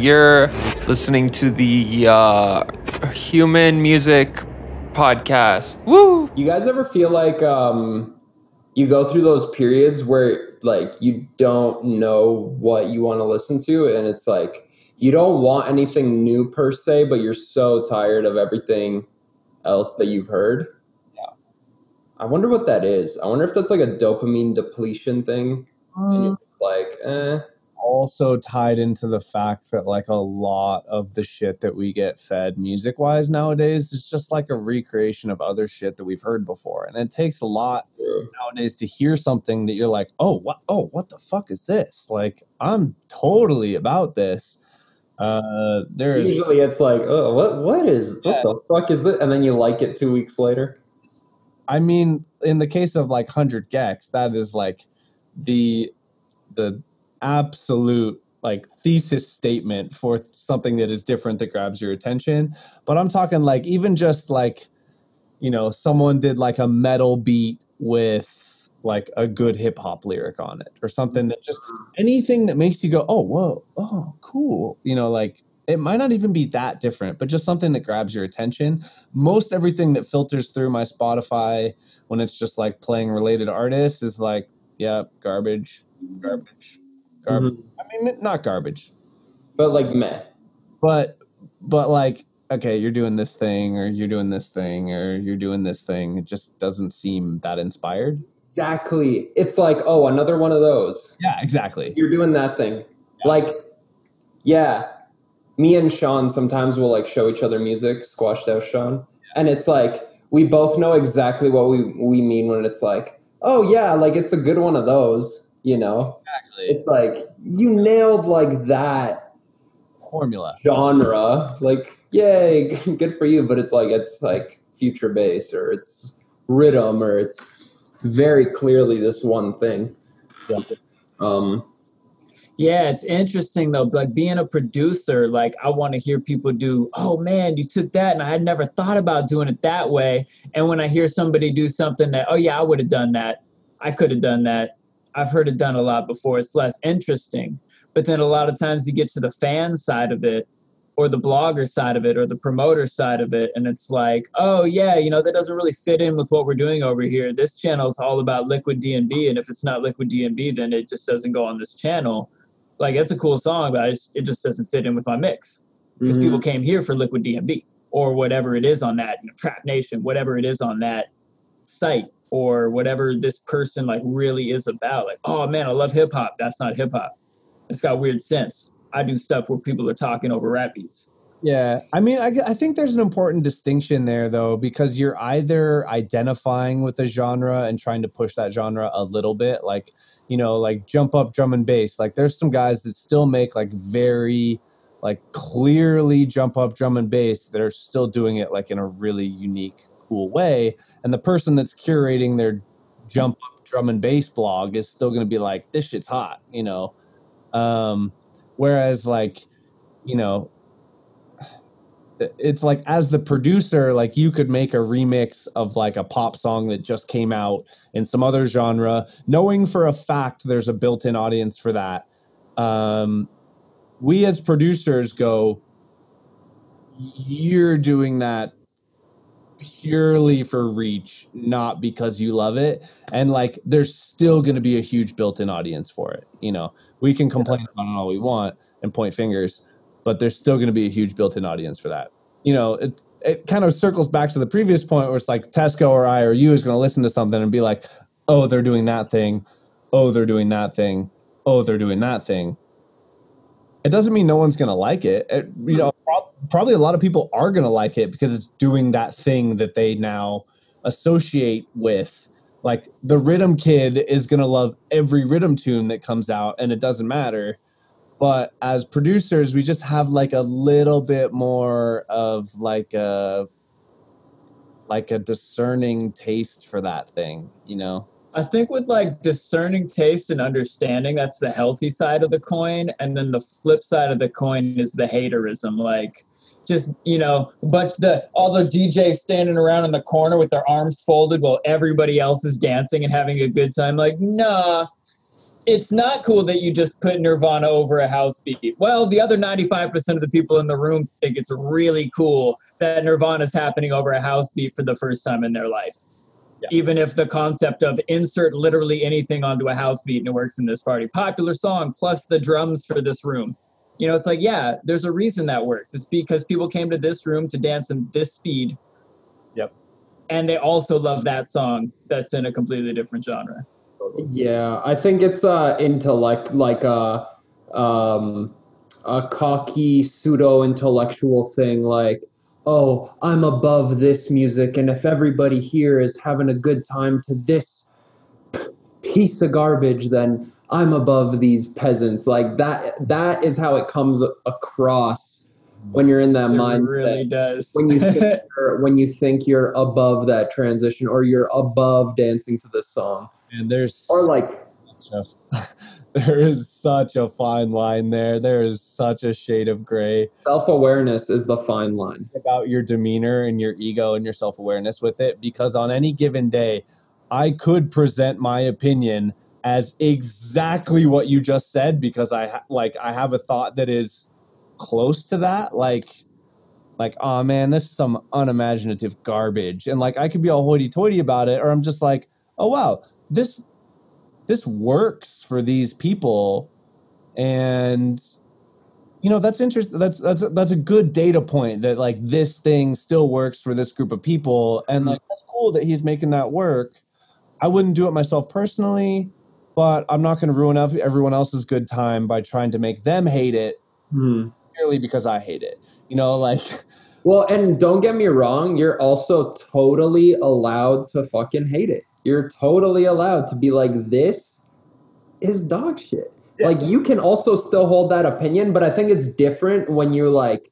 You're listening to the Human Music Podcast. Woo! You guys ever feel like you go through those periods where like you don't know what you want to listen to, and it's like you don't want anything new per se, but you're so tired of everything else that you've heard? Yeah. I wonder what that is. I wonder if that's like a dopamine depletion thing. And you're just like, Also tied into the fact that like a lot of the shit that we get fed music wise nowadays is just like a recreation of other shit that we've heard before. And it takes a lot nowadays to hear something that you're like, what the fuck is this? Like, I'm totally about this. Usually it's like, what the fuck is it? And then you like it 2 weeks later. I mean, in the case of like 100 gecs, that is like the absolute like thesis statement for something that is different that grabs your attention. But I'm talking like even just like, you know, someone did like a metal beat with like a good hip hop lyric on it or something, that just anything that makes you go, oh, whoa, oh, cool. You know, like it might not even be that different, but just something that grabs your attention. Most everything that filters through my Spotify when it's just like playing related artists is like, yeah, garbage. Mm-hmm. I mean, not garbage, but like meh. But like, okay, you're doing this thing, or you're doing this thing, or you're doing this thing. It just doesn't seem that inspired. Exactly. It's like, oh, another one of those. Yeah, exactly. You're doing that thing. Yeah. Like, yeah, me and Sean sometimes will like show each other music, Squashed Out Sean, and it's like we both know exactly what we mean when it's like, oh yeah, like it's a good one of those. You know, exactly. It's like you nailed like that formula genre. Like, yay, good for you. But it's like future bass, or it's rhythm, or it's very clearly this one thing. Yeah, it's interesting though. Like being a producer, like I want to hear people do, oh man, you took that and I had never thought about doing it that way. And when I hear somebody do something that, oh yeah, I would have done that. I could have done that. I've heard it done a lot before. It's less interesting. But then a lot of times you get to the fan side of it, or the blogger side of it, or the promoter side of it, and it's like, oh yeah, you know, that doesn't really fit in with what we're doing over here. This channel is all about Liquid D&B, and if it's not Liquid D&B, then it just doesn't go on this channel. Like, it's a cool song, but it just doesn't fit in with my mix. Because people came here for Liquid D&B, or whatever it is on that, you know, Trap Nation, whatever it is on that site, or whatever this person like really is about. Like, oh man, I love hip hop. That's not hip hop. It's got weird sense. I do stuff where people are talking over rap beats. Yeah. I mean, I think there's an important distinction there though, because you're either identifying with the genre and trying to push that genre a little bit, like, you know, like jump up drum and bass. Like there's some guys that still make like very like clearly jump up drum and bass that are still doing it like in a really unique, cool way. And the person that's curating their jump up drum and bass blog is still going to be like, this shit's hot, you know? Whereas like, you know, it's like as the producer, like you could make a remix of like a pop song that just came out in some other genre, knowing for a fact there's a built-in audience for that. We as producers go, you're doing that purely for reach, not because you love it. And like there's still going to be a huge built-in audience for it. You know, we can complain about it all we want and point fingers, but there's still going to be a huge built-in audience for that. You know, it kind of circles back to the previous point where it's like Tesko or I or you is going to listen to something and be like, oh, they're doing that thing. Oh, they're doing that thing. Oh, they're doing that thing. It doesn't mean no one's going to like it. You know, probably a lot of people are going to like it because it's doing that thing that they now associate with. Like the rhythm kid is going to love every rhythm tune that comes out, and it doesn't matter. But as producers, we just have like a little bit more of like a discerning taste for that thing, you know? I think with like discerning taste and understanding, that's the healthy side of the coin. And then the flip side of the coin is the haterism. Like just, you know, all the DJs standing around in the corner with their arms folded while everybody else is dancing and having a good time. Like, nah, It's not cool that you just put Nirvana over a house beat. Well, the other 95% of the people in the room think it's really cool that Nirvana's happening over a house beat for the first time in their life. Yeah. Even if the concept of insert literally anything onto a house beat and it works in this party. Popular song plus the drums for this room. You know, it's like, yeah, there's a reason that works. It's because people came to this room to dance in this speed. Yep. And they also love that song that's in a completely different genre. Yeah, I think it's intellect, like a cocky pseudo-intellectual thing, like, oh, I'm above this music, and if everybody here is having a good time to this piece of garbage, then I'm above these peasants. Like that is how it comes across when you're in that mindset. It really does. When you think you're above that transition or you're above dancing to this song. And there's there is such a fine line there. There is such a shade of gray. Self-awareness is the fine line. About your demeanor and your ego and your self-awareness with it, because on any given day, I could present my opinion as exactly what you just said, because I have a thought that is close to that, like, oh man, this is some unimaginative garbage, and like I could be all hoity-toity about it, or I'm just like, oh wow, this works for these people, and you know, that's interesting. That's a good data point that like this thing still works for this group of people, and like that's cool that he's making that work. I wouldn't do it myself personally, but I'm not going to ruin everyone else's good time by trying to make them hate it purely because I hate it. You know, like. Well, and don't get me wrong, you're also totally allowed to fucking hate it. You're totally allowed to be like, this is dog shit. Yeah. Like, you can also still hold that opinion, but I think it's different when you're like,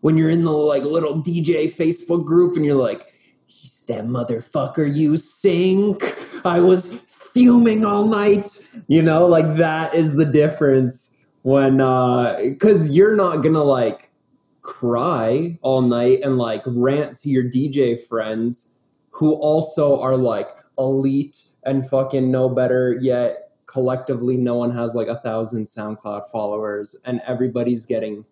when you're in the like little DJ Facebook group and you're like, he's that motherfucker you sink. I was fuming all night. You know, like that is the difference when, cause you're not gonna like cry all night and like rant to your DJ friends who also are like elite and fucking know better, yet collectively no one has like 1,000 SoundCloud followers and everybody's getting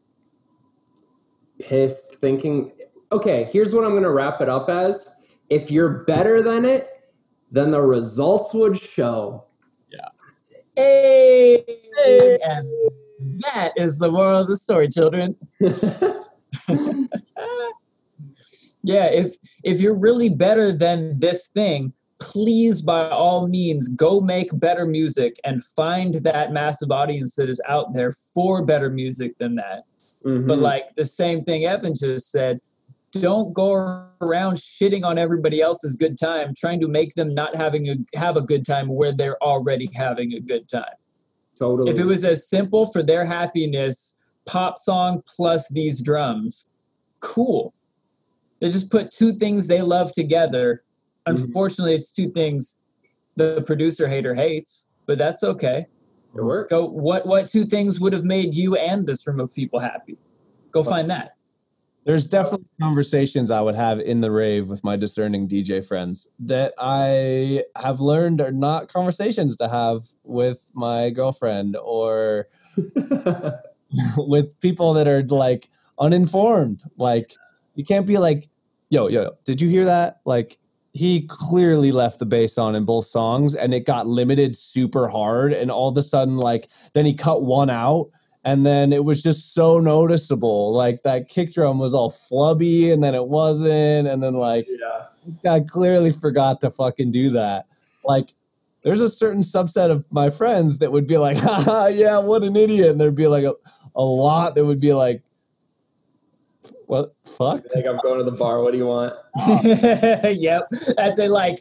pissed thinking, okay, here's what I'm going to wrap it up as. If you're better than it, then the results would show. Yeah. That's it. Hey! And that is the moral of the story, children. Yeah, if you're really better than this thing, please, by all means, go make better music and find that massive audience that is out there for better music than that. Mm-hmm. But like the same thing Evan just said, don't go around shitting on everybody else's good time, trying to make them not have a good time where they're already having a good time. Totally. If it was as simple for their happiness, pop song plus these drums, cool. They just put two things they love together. Unfortunately, it's two things the producer hater hates, but that's okay. It works. Go. What two things would have made you and this room of people happy? Go find that. There's definitely conversations I would have in the rave with my discerning DJ friends that I have learned are not conversations to have with my girlfriend or with people that are like uninformed. Like, you can't be like, yo, did you hear that? Like, he clearly left the bass on in both songs and it got limited super hard. And all of a sudden, like, then he cut one out and then it was just so noticeable. Like, that kick drum was all flubby and then it wasn't. And then, like, I clearly forgot to fucking do that. Like, there's a certain subset of my friends that would be like, haha, yeah, what an idiot. And there'd be like a lot that would be like, what the fuck? Like, I'm going to the bar. What do you want? Yep. That's it. Like,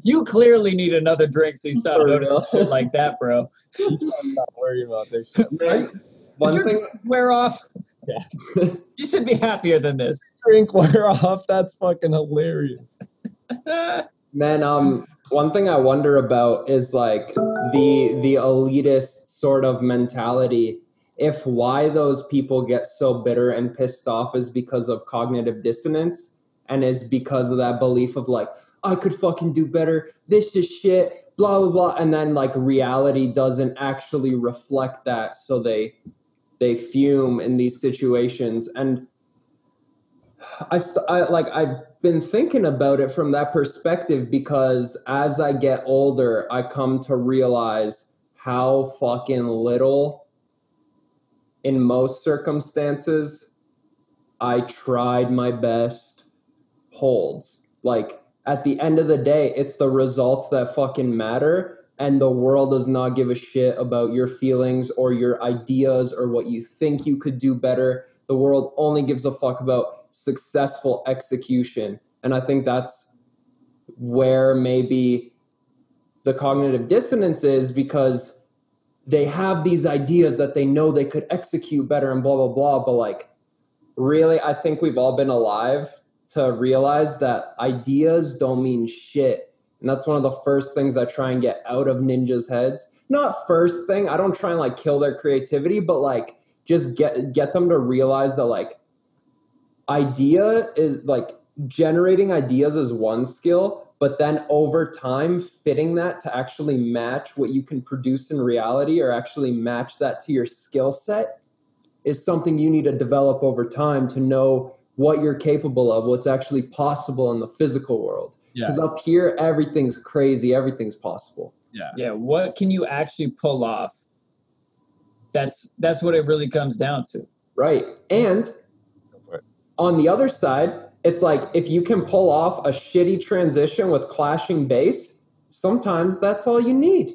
you clearly need another drink, so you stop noticing shit like that, bro. I'm not worried about this shit. Did your drink wear off? Yeah. You should be happier than this. Drink wear off? That's fucking hilarious. Man, one thing I wonder about is like the elitist sort of mentality. If why those people get so bitter and pissed off is because of cognitive dissonance and is because of that belief of like, I could fucking do better. This is shit, blah, blah, blah. And then like reality doesn't actually reflect that. So they fume in these situations. And I've been thinking about it from that perspective, because as I get older, I come to realize how fucking little in most circumstances I tried my best holds. Like at the end of the day, it's the results that fucking matter. And the world does not give a shit about your feelings or your ideas or what you think you could do better. The world only gives a fuck about successful execution. And I think that's where maybe the cognitive dissonance is, because they have these ideas that they know they could execute better and blah, blah, blah. But like, really, I think we've all been alive to realize that ideas don't mean shit. And that's one of the first things I try and get out of ninjas' heads. Not first thing, I don't try and like kill their creativity, but like just get them to realize that like idea is like generating ideas is one skill, but then over time fitting that to actually match what you can produce in reality, or actually match that to your skill set, is something you need to develop over time to know what you're capable of, what's actually possible in the physical world. Because up here, everything's crazy. Everything's possible. Yeah. What can you actually pull off? That's what it really comes down to. Right. And on the other side, it's like, if you can pull off a shitty transition with clashing bass, sometimes that's all you need.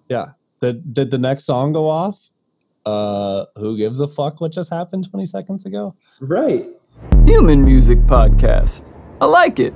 Yeah. Did the next song go off? Who gives a fuck what just happened 20 seconds ago? Right. Human Music Podcast. I like it.